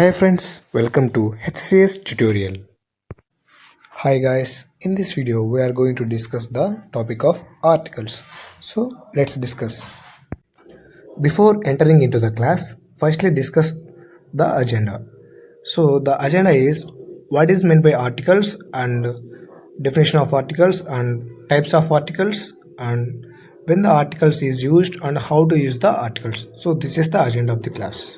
Hi friends, welcome to HCS tutorial. Hi guys, in this video we are going to discuss the topic of articles. So let's discuss. Before entering into the class, firstly discuss the agenda. So the agenda is what is meant by articles and definition of articles and types of articles and when the articles is used and how to use the articles. So this is the agenda of the class.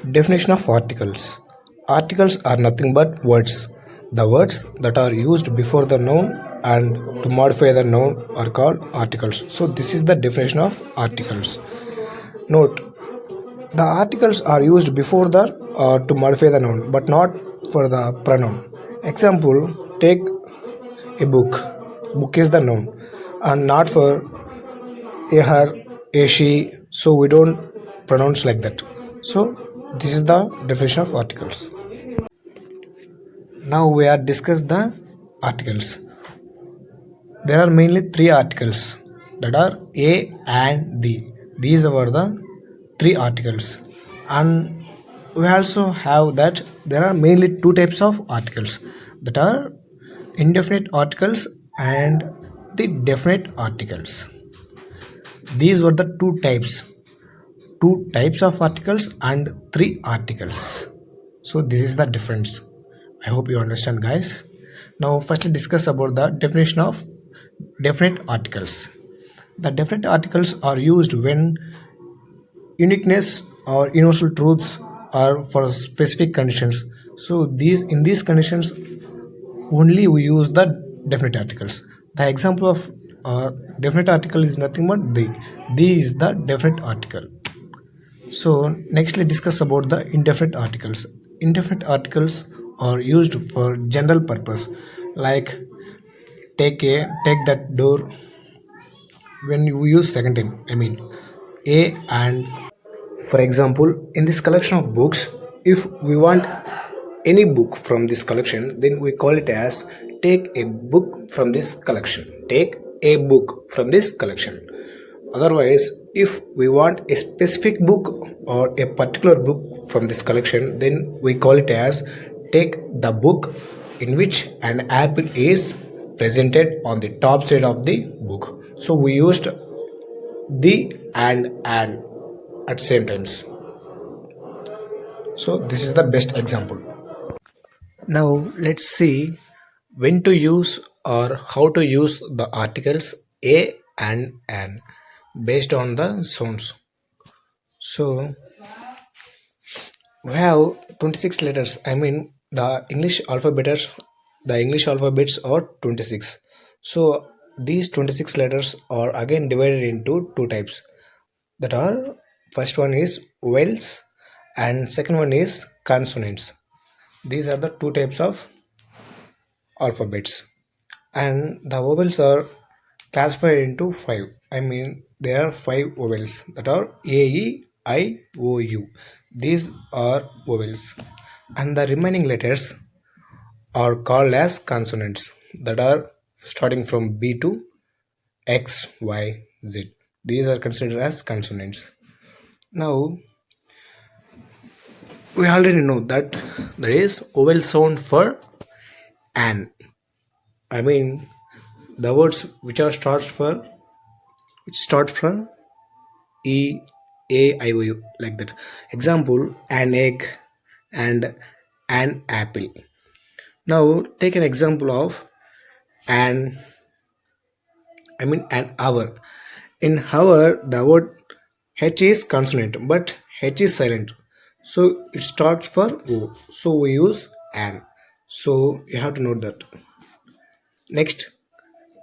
Definition of articles. Articles are nothing but words. The words that are used before the noun and to modify the noun are called articles. So this is the definition of articles. Note, the articles are used before the or to modify the noun but not for the pronoun. Example, take a book. Book is the noun and not for a her, a she. So we don't pronounce like that. So this is the definition of articles. Now we are discuss the articles. There are mainly three articles that are A and the. These are the three articles, and we also have that there are mainly two types of articles that are indefinite articles and the definite articles. These were the two types of articles and three articles. So this is the difference. I hope you understand guys. Now firstly discuss about the definition of definite articles. The definite articles are used when uniqueness or universal truths are for specific conditions. So these conditions only we use the definite articles. The example of definite article is nothing but the. The is the definite article. So next let's discuss about the indefinite articles. Indefinite articles are used for general purpose like take that door when you use second time. I mean a and for example in this collection of books if we want any book from this collection then we call it as take a book from this collection. Take a book from this collection. Otherwise, if we want a specific book or a particular book from this collection, then we call it as take the book in which an apple is presented on the top side of the book. So we used the and at same times. So this is the best example. Now let's see when to use or how to use the articles a and an based on the sounds. So we have 26 letters. I mean the English alphabets are 26. So these 26 letters are again divided into two types. That are first one is vowels and second one is consonants. These are the two types of alphabets. And the vowels are classified into five. I mean there are five vowels that are A, E, I, O, U. These are vowels, and the remaining letters are called as consonants that are starting from B to X, Y, Z. These are considered as consonants. Now we already know that there is vowel sound for an. I mean the words which start from E, A, I, O, U like that. Example an egg and an apple. Now take an example of an an hour. In hour the word H is consonant but H is silent. So it starts for O. So we use an. So you have to note that. Next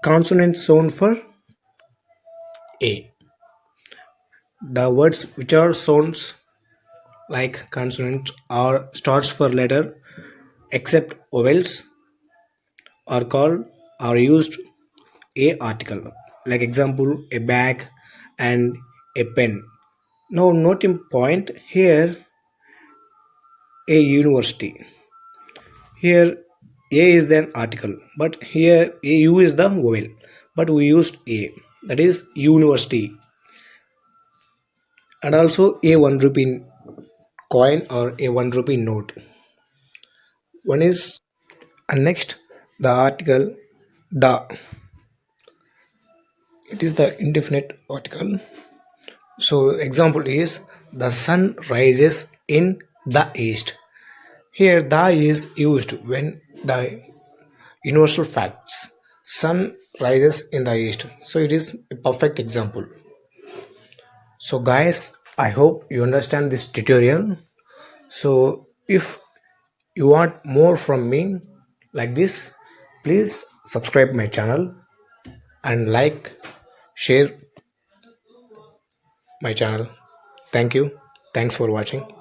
consonant sound for A. The words which are sounds like consonant or starts for letter except vowels are called are used a article like example a bag and a pen. Now noting point here a university. Here a is an article but here a u is the vowel but we used a, that is university. And also a 1 rupee coin or a 1 rupee note. One is, and next, the article the, it is the indefinite article. So example is, the sun rises in the east. Here the is used when the universal facts, sun rises in the east, so it is a perfect example. So guys, I hope you understand this tutorial. So if you want more from me like this, please subscribe my channel and like, share my channel. Thank you. Thanks for watching.